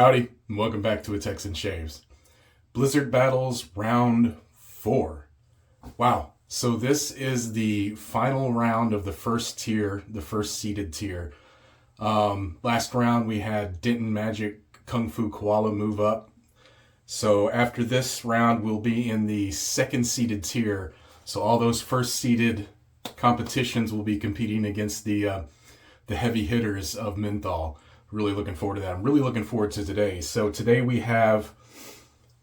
Howdy, and welcome back to A Texan Shaves. Blizzard Battles Round 4. Wow, so this is the final round of the first tier, the first seeded tier. Last round we had Denton Magic Kung Fu Koala move up. So after this round we'll be in the second seeded tier. So all those first seeded competitions will be competing against the heavy hitters of Menthol. Really looking forward to that. I'm really looking forward to today. So today we have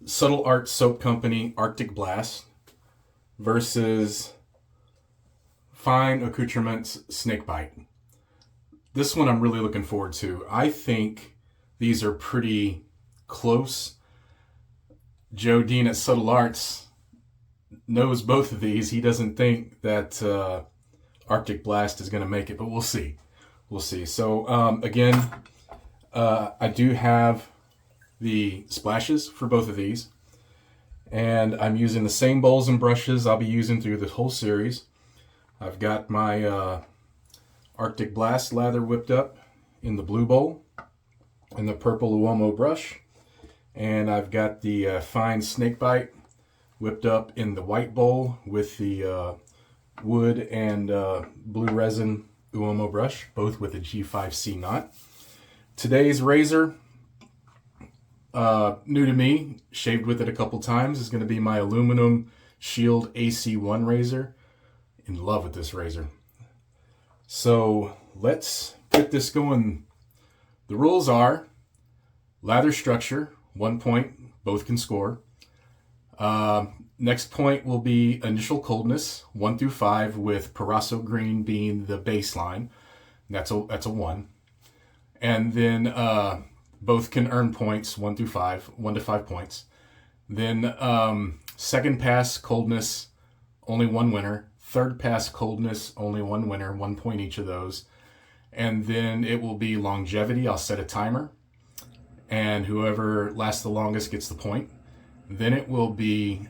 Subtle Art Soap Company Arctic Blast versus Fine Accoutrements Snakebite. This one I'm really looking forward to. I think these are pretty close. Joe Dean at Subtle Arts knows both of these. He doesn't think that Arctic Blast is going to make it, but we'll see. We'll see. So again, I do have the splashes for both of these, and I'm using the same bowls and brushes I'll be using through this whole series. I've got my Arctic Blast lather whipped up in the blue bowl and the purple Uomo brush, and I've got the fine Snakebite whipped up in the white bowl with the wood and blue resin Uomo brush, both with a G5C knot. Today's razor, new to me, shaved with it a couple times, is going to be my aluminum Shield AC1 razor. In love with this razor. So let's get this going. The rules are lather structure, 1 point, both can score. Next point will be initial coldness, 1 through 5, with Parasso green being the baseline. That's a 1. And then both can earn points, 1 through 5, 1 to 5 points. Then second pass coldness, only 1 winner. Third pass coldness, only 1 winner, 1 point each of those. And then it will be longevity. I'll set a timer, and whoever lasts the longest gets the point. Then it will be,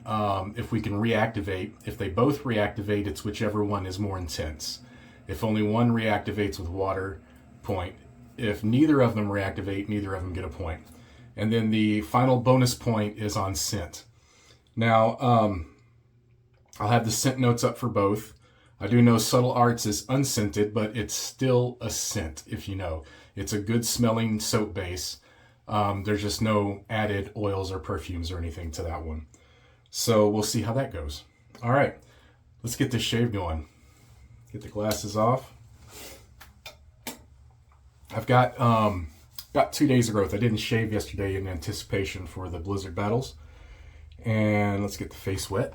if we can reactivate. If they both reactivate, it's whichever one is more intense. If only one reactivates with water, point. If neither of them reactivate, neither of them get a point. And then the final bonus point is on scent. Now, I'll have the scent notes up for both. I do know Subtle Arts is unscented, but it's still a scent, if you know. It's a good smelling soap base. There's just no added oils or perfumes or anything to that one. So we'll see how that goes. All right, let's get this shave going. Get the glasses off. I've got 2 days of growth. I didn't shave yesterday in anticipation for the Blizzard Battles. And let's get the face wet.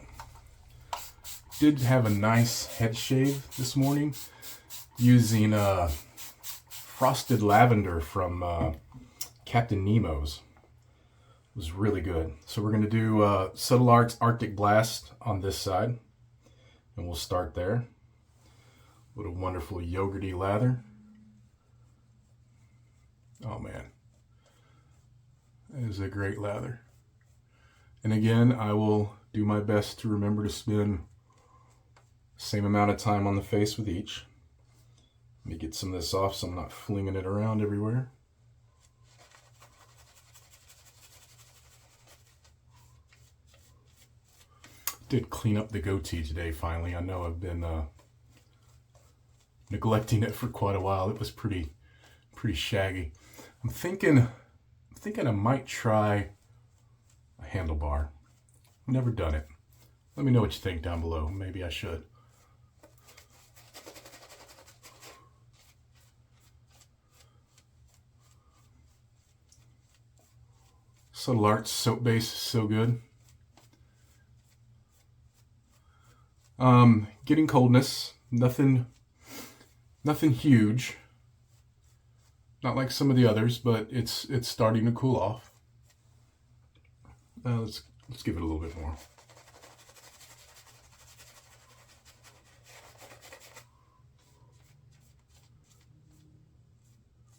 Did have a nice head shave this morning using frosted lavender from Captain Nemo's. It was really good. So we're going to do Subtle Arts Arctic Blast on this side. And we'll start there. What a wonderful yogurty lather. Oh man, that is a great lather. And again, I will do my best to remember to spend the same amount of time on the face with each. Let me get some of this off so I'm not flinging it around everywhere. Did clean up the goatee today finally. I know I've been neglecting it for quite a while. It was pretty shaggy. I'm thinking I might try a handlebar. I've never done it. Let me know what you think down below. Maybe I should. Subtle Arts soap base is so good. Getting coldness. Nothing huge. Not like some of the others, but it's starting to cool off. Let's give it a little bit more.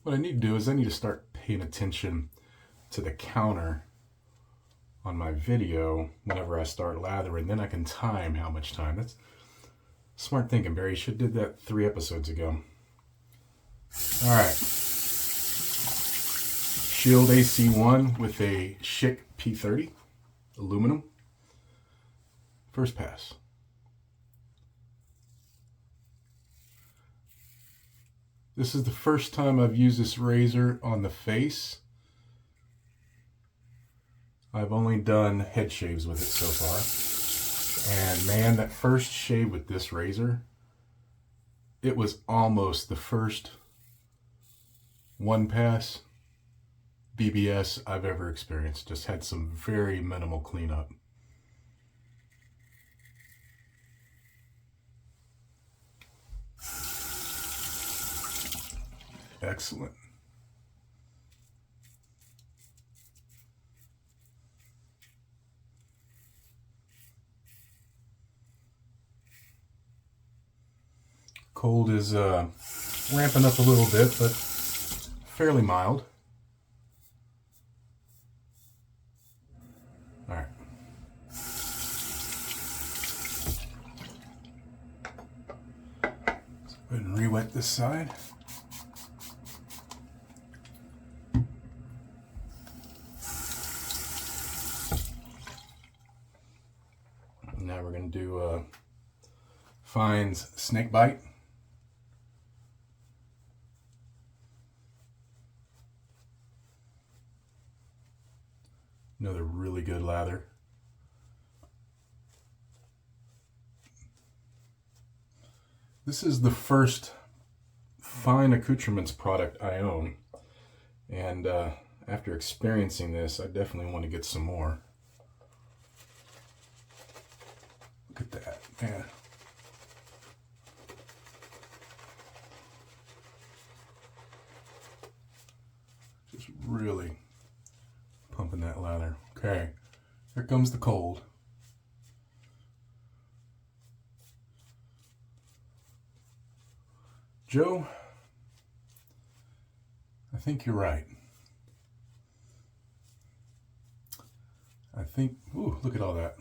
What I need to do is I need to start paying attention to the counter on my video whenever I start lathering. Then I can time how much time. That's smart thinking, Barry. You should have did that 3 episodes ago. All right. Shield AC1 with a Schick P30 aluminum. First pass. This is the first time I've used this razor on the face. I've only done head shaves with it so far. And man, that first shave with this razor, it was almost the first one pass BBS I've ever experienced. Just had some very minimal cleanup. Excellent. Cold is ramping up a little bit, but fairly mild. All right. Let's go ahead and re-wet this side. Now we're going to do Fine's Snake Bite. Another really good lather. This is the first Fine Accoutrements product I own. And after experiencing this, I definitely want to get some more. Look at that, man. Just really pumping that lather. Okay, here comes the cold. Joe, I think you're right. I think, ooh, look at all that.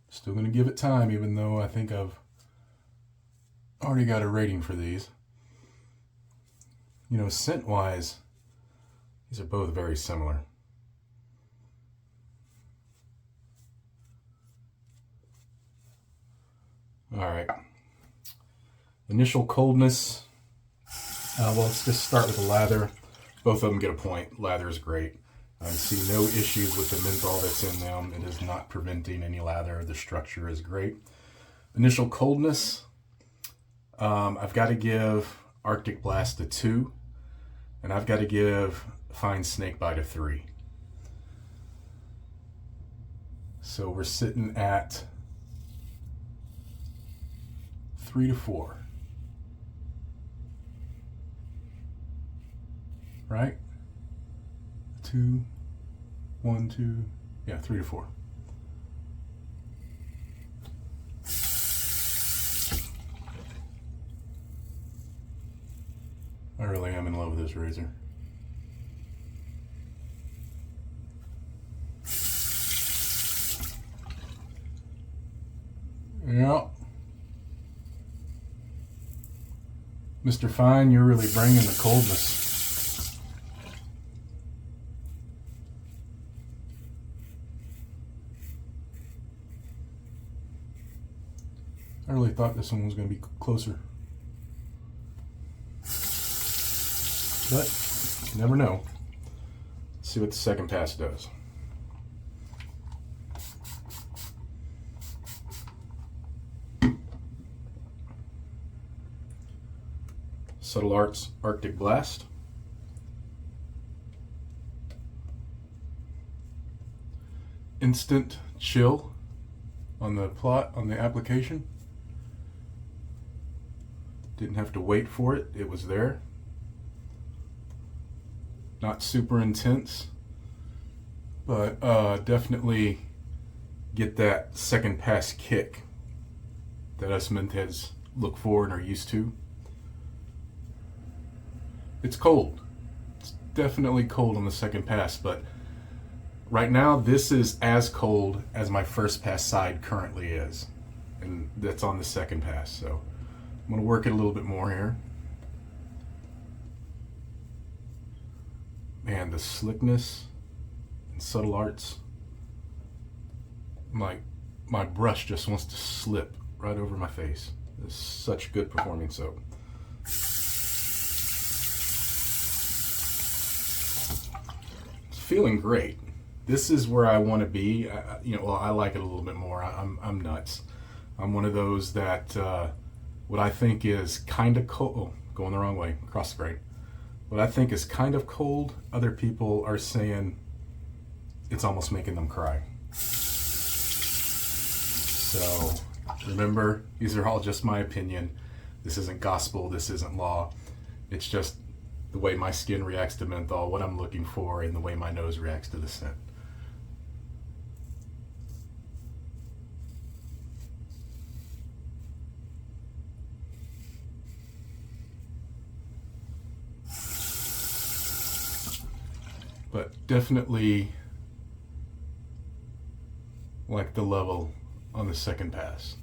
Still going to give it time, even though I think I've already got a rating for these. You know, scent-wise, these are both very similar. All right. Initial coldness. Well, let's just start with the lather. Both of them get a point. Lather is great. I see no issues with the menthol that's in them. It is not preventing any lather. The structure is great. Initial coldness. I've got to give Arctic Blast a 2. And I've got to give Fine Snake Bite a 3. So we're sitting at 3 to 4. Right? 2, 1, 2, yeah, 3 to 4. I really am in love with this razor. Yeah. Mr. Fine, you're really bringing the coldness. I really thought this one was going to be closer. But you never know. Let's see what the second pass does. Subtle Arts Arctic Blast. Instant chill on the plot, on the application. Didn't have to wait for it, it was there. Not super intense, but definitely get that second pass kick that us mint heads look for and are used to. It's cold. It's definitely cold on the second pass, but Right now, this is as cold as my first pass side currently is. And that's on the second pass, so I'm going to work it a little bit more here. Man, the slickness and subtle arts. My brush just wants to slip right over my face. It's such good performing soap. It's feeling great. This is where I want to be. Well, I like it a little bit more. I'm nuts. I'm one of those that what I think is kind of cold. Oh, going the wrong way. Across the grate. What I think is kind of cold, other people are saying it's almost making them cry. So remember, these are all just my opinion. This isn't gospel. This isn't law. It's just the way my skin reacts to menthol, what I'm looking for, and the way my nose reacts to the scent. But definitely like the level on the second pass.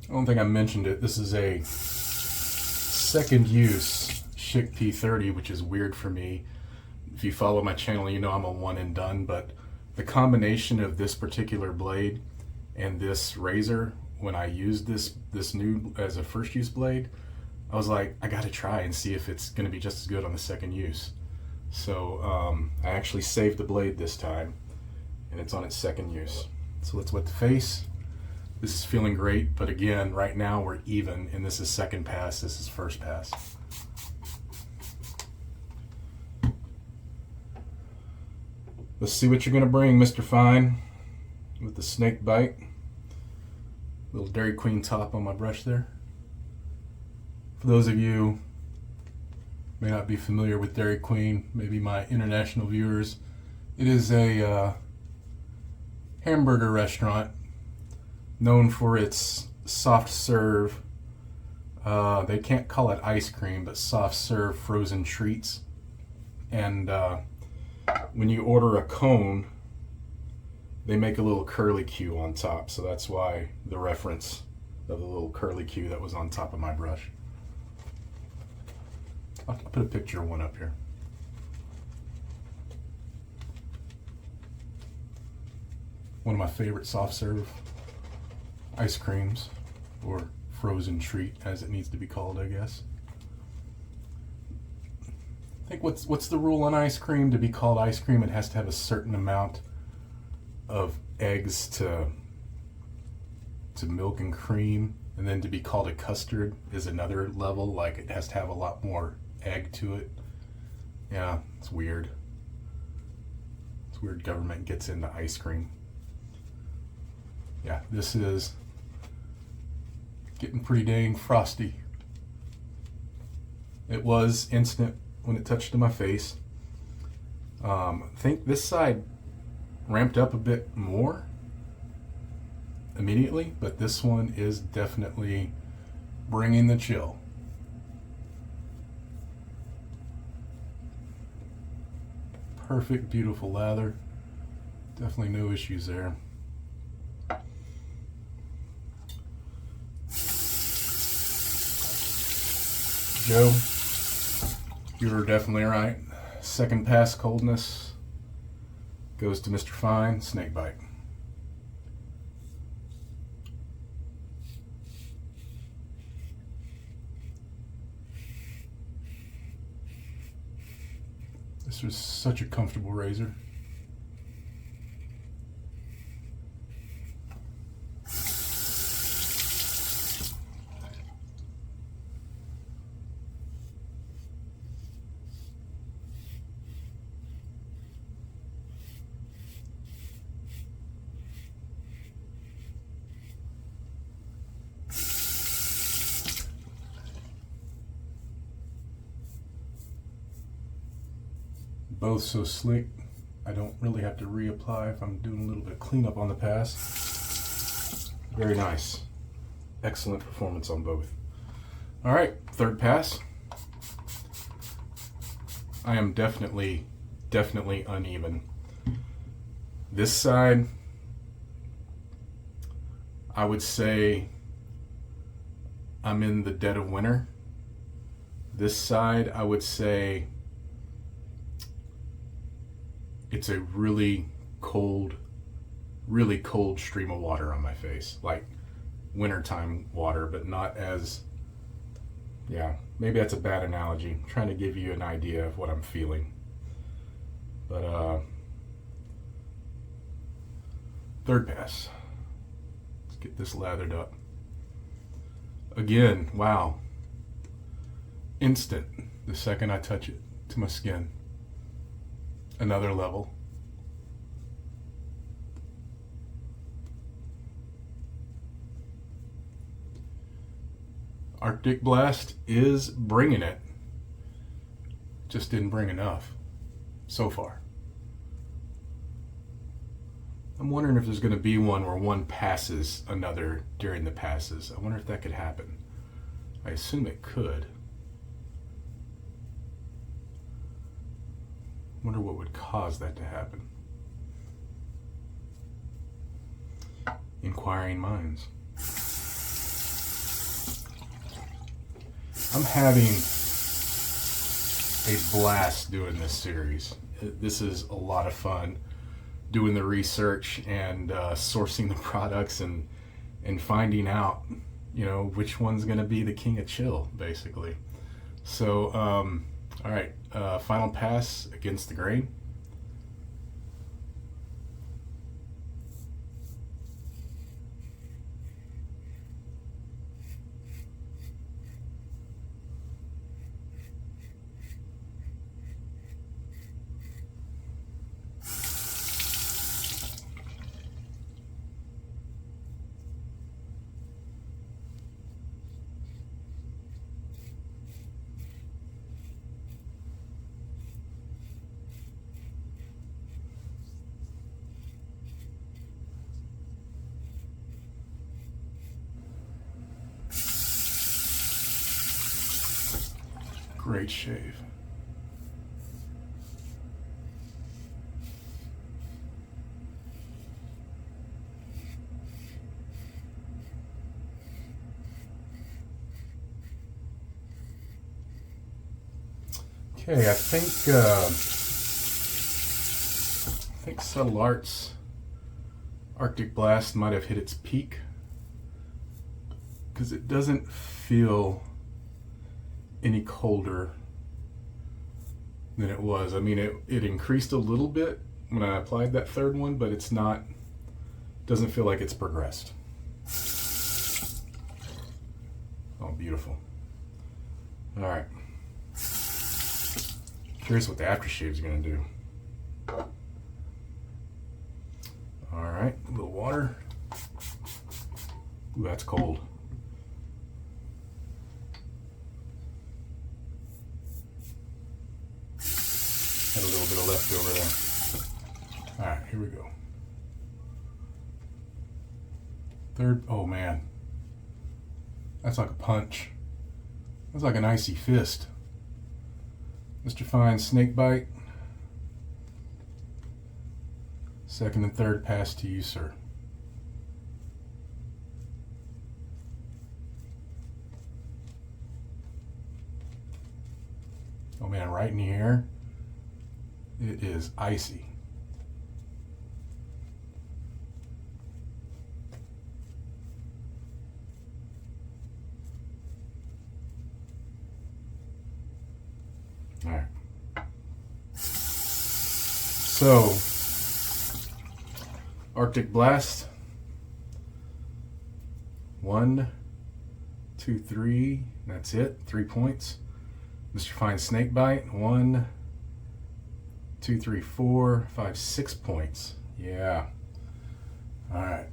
I don't think I mentioned it. This is a second use Schick P30, which is weird for me. If you follow my channel, you know I'm a one and done, but the combination of this particular blade and this razor, when I used this new as a first use blade, I was like, I gotta try and see if it's gonna be just as good on the second use. So I actually saved the blade this time, and it's on its second use. So let's wet the face. This is feeling great, but again, right now we're even, and this is second pass, this is first pass. Let's see what you're gonna bring, Mr. Fine, with the snake bite. Little Dairy Queen top on my brush there. For those of you who may not be familiar with Dairy Queen, maybe my international viewers, it is a hamburger restaurant known for its soft serve. They can't call it ice cream, but soft serve frozen treats. And when you order a cone, they make a little curly Q on top, so that's why the reference of the little curly Q that was on top of my brush. I'll put a picture of one up here. One of my favorite soft serve ice creams, or frozen treat as it needs to be called, I guess. I think what's the rule on ice cream? To be called ice cream, it has to have a certain amount of eggs to milk and cream, and then to be called a custard is another level, like it has to have a lot more egg to it. Yeah, it's weird. It's weird government gets into ice cream. Yeah, this is getting pretty dang frosty. It was instant when it touched to my face. I think this side ramped up a bit more immediately, but this one is definitely bringing the chill. Perfect, beautiful lather. Definitely no issues there. Joe, you were definitely right. Second pass coldness goes to Mr. Fine, snake bite. This was such a comfortable razor. Both so slick. I don't really have to reapply if I'm doing a little bit of cleanup on the pass. Very nice. Excellent performance on both. All right, third pass. I am definitely uneven. This side, I would say I'm in the dead of winter. This side, I would say it's a really cold stream of water on my face. Like wintertime water, but not as, yeah, maybe that's a bad analogy. I'm trying to give you an idea of what I'm feeling. But third pass. Let's get this lathered up. Again, wow. Instant the second I touch it to my skin. Another level. Arctic Blast is bringing it. Just didn't bring enough so far. I'm wondering if there's going to be one where one passes another during the passes. I wonder if that could happen. I assume it could. Wonder what would cause that to happen. Inquiring minds. I'm having a blast doing this series. This is a lot of fun, doing the research and sourcing the products and finding out, you know, which one's going to be the king of chill, basically. So, all right, final pass against the grain. Great shave. Okay, I think Subtle Arts Arctic Blast might have hit its peak, because it doesn't feel any colder than it was. I mean, it increased a little bit when I applied that third one, but it's not, doesn't feel like it's progressed. Oh, beautiful. All right. Curious what the aftershave is going to do. All right, a little water. Ooh, that's cold. Had a little bit of leftover there. All right, here we go. Third, oh man. That's like a punch. That's like an icy fist. Mr. Fine snake bite. Second and third pass to you, sir. Oh man, right in here. It is icy. All right. So, Arctic Blast. 1, 2, 3. That's it. 3 points. Mr. Fine snake bite. 1, 2, 3, 4, 5, 6 points. Yeah. All right.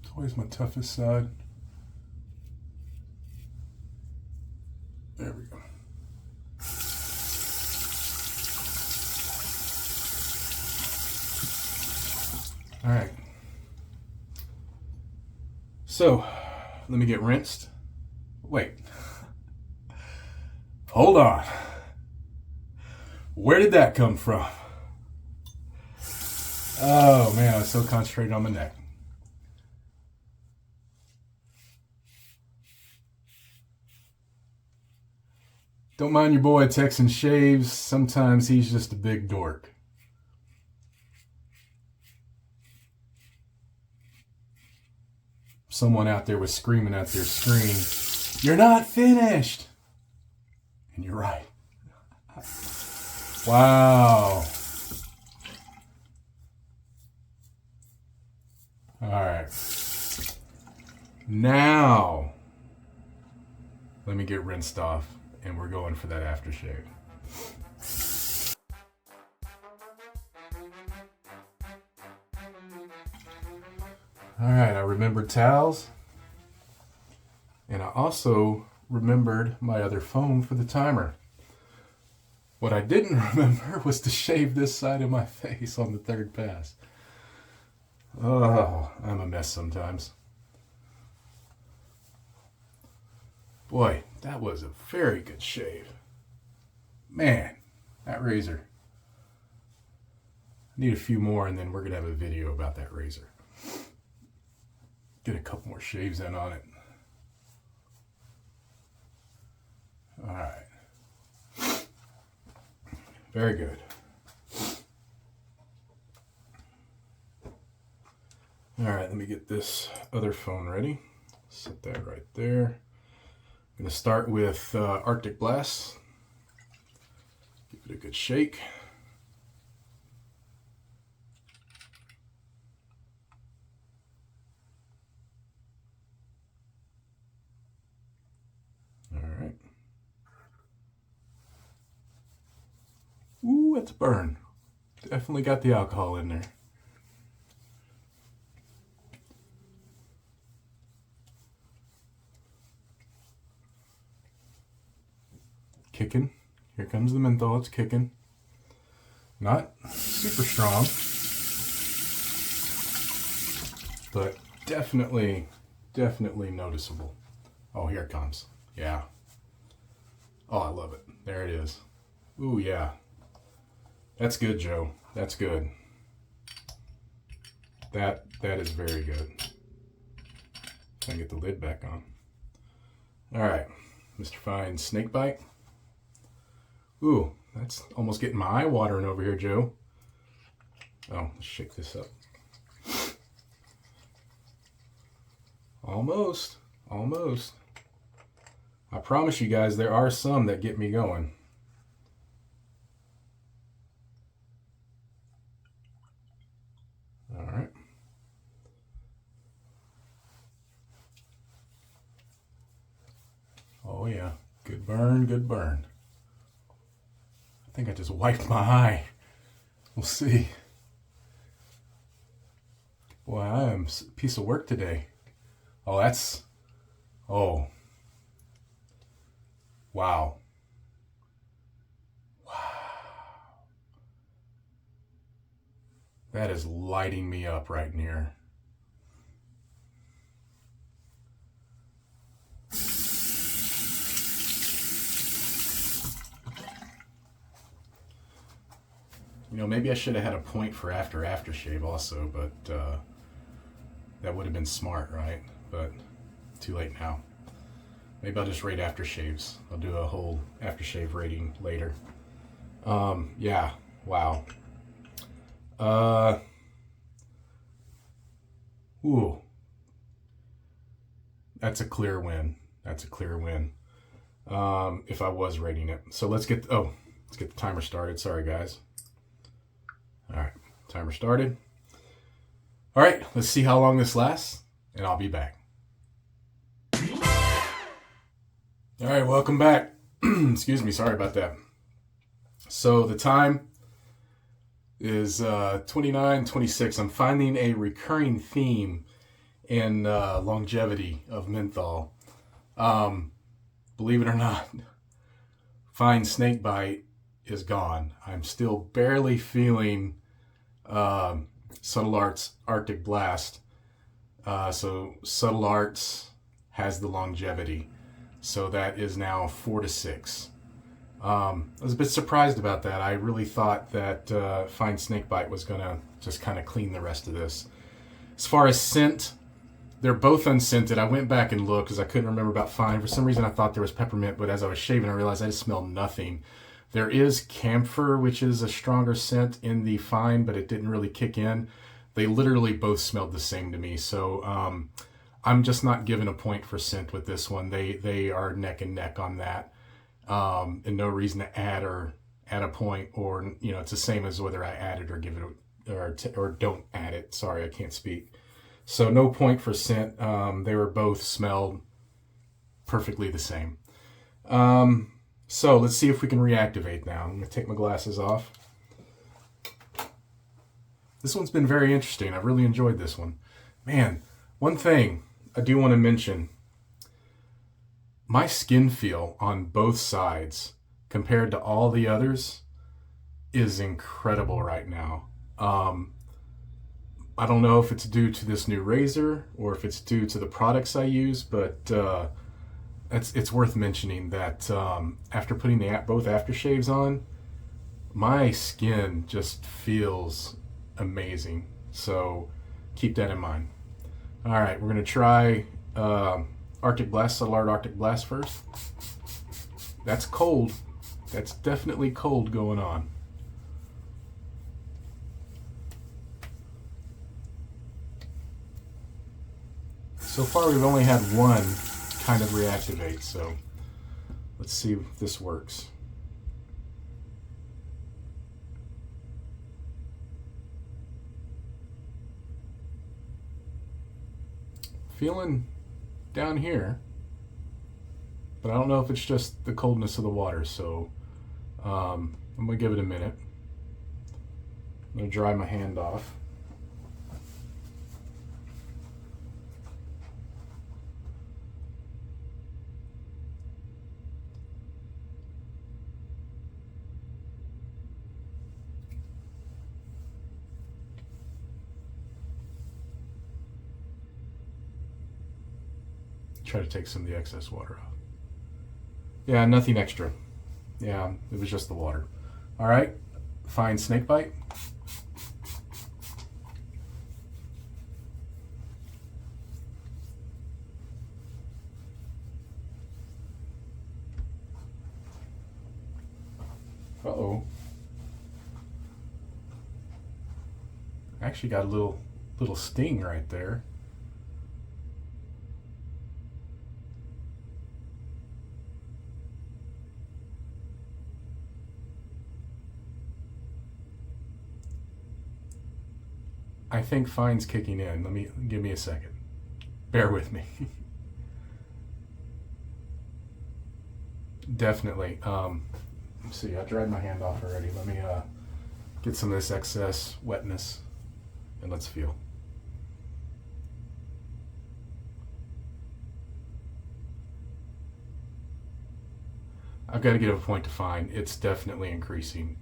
It's always my toughest side. There we go. All right. So, let me get rinsed. Wait. Hold on. Where did that come from? Oh man, I was so concentrated on my neck. Don't mind your boy Texan shaves. Sometimes he's just a big dork. Someone out there was screaming at their screen, "You're not finished!" And you're right. Wow. All right. Now, let me get rinsed off, and we're going for that aftershave. All right, I remembered towels, and I also remembered my other phone for the timer. What I didn't remember was to shave this side of my face on the third pass. Oh, I'm a mess sometimes. Boy, that was a very good shave. Man, that razor. I need a few more and then we're going to have a video about that razor. Get a couple more shaves in on it. All right. Very good. All right, let me get this other phone ready. Set that right there. I'm going to start with Arctic Blast. Give it a good shake. Ooh, that's a burn. Definitely got the alcohol in there. Kicking. Here comes the menthol. It's kicking. Not super strong, but definitely noticeable. Oh, here it comes. Yeah. Oh, I love it. There it is. Ooh, yeah. That's good, Joe. That's good. That is very good. Can I get the lid back on? All right, Mr. Fine snake bite. Ooh, that's almost getting my eye watering over here, Joe. Oh, let's shake this up. Almost. I promise you guys, there are some that get me going. All right. Oh yeah, good burn, good burn. I think I just wiped my eye. We'll see. Boy, I am a piece of work today. Oh, that's... Oh. Wow. Wow. That is lighting me up right in here. You know, maybe I should have had a point for aftershave also, but that would have been smart, right? But too late now. Maybe I'll just rate aftershaves. I'll do a whole aftershave rating later. Yeah, wow. Ooh. That's a clear win. That's a clear win. If I was rating it. So let's get the timer started. Sorry, guys. All right, timer started. All right, let's see how long this lasts, and I'll be back. All right, welcome back. Excuse me, sorry about that. So the time is 29:26. I'm finding a recurring theme and longevity of menthol. Believe it or not, fine snakebite is gone. I'm still barely feeling Subtle Arts Arctic Blast. So Subtle Arts has the longevity. So that is now 4 to 6. I was a bit surprised about that. I really thought that fine snakebite was going to just kind of clean the rest of this. As far as scent, they're both unscented. I went back and looked because I couldn't remember about fine. For some reason I thought there was peppermint, but as I was shaving I realized I just smelled nothing. There is camphor, which is a stronger scent in the fine, but it didn't really kick in. They literally both smelled the same to me. So I'm just not giving a point for scent with this one. They are neck and neck on that. And no reason to add a point, or it's the same as whether I add it or give it or don't add it. Sorry, I can't speak. So no point for scent. They were both smelled perfectly the same. So let's see if we can reactivate now. I'm going to take my glasses off. This one's been very interesting. I've really enjoyed this one. Man, one thing I do want to mention. My skin feel on both sides compared to all the others is incredible right now. I don't know if it's due to this new razor or if it's due to the products I use, but it's worth mentioning that after putting both aftershaves on, my skin just feels amazing. So keep that in mind. All right, we're going to try Arctic Blast, Subtle Art Arctic Blast first. That's cold. That's definitely cold going on. So far we've only had one kind of reactivate, so let's see if this works. Feeling down here, but I don't know if it's just the coldness of the water, so I'm gonna give it a minute. I'm gonna dry my hand off. Try to take some of the excess water off. Yeah, nothing extra. Yeah, it was just the water. All right, fine snakebite. Uh-oh. Actually got a little sting right there. I think fine's kicking in. Give me a second. Bear with me. Definitely. Let's see, I dried my hand off already. Let me get some of this excess wetness and let's feel. I've got to give a point to fine. It's definitely increasing.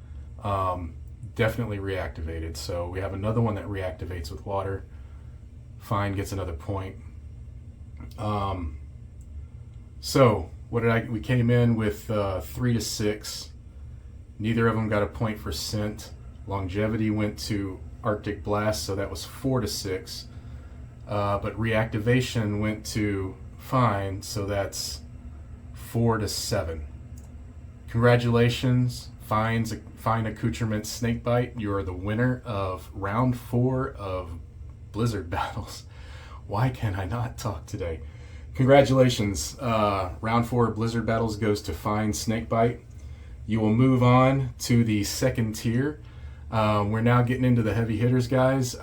Definitely reactivated. So we have another one that reactivates with water. Fine gets another point. So what did we came in with 3 to 6. Neither of them got a point for scent. Longevity went to Arctic Blast, so that was 4 to 6. But reactivation went to fine, so that's 4 to 7. Congratulations, Fine Accoutrements Snakebite. You are the winner of round 4 of Blizzard Battles. Why can I not talk today? Congratulations. Round 4 of Blizzard Battles goes to Fine Snakebite. You will move on to the second tier. We're now getting into the heavy hitters, guys.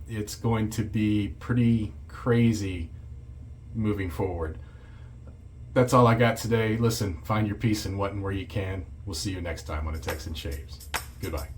It's going to be pretty crazy moving forward. That's all I got today. Listen, find your peace in what and where you can. We'll see you next time on A Texan Shaves. Goodbye.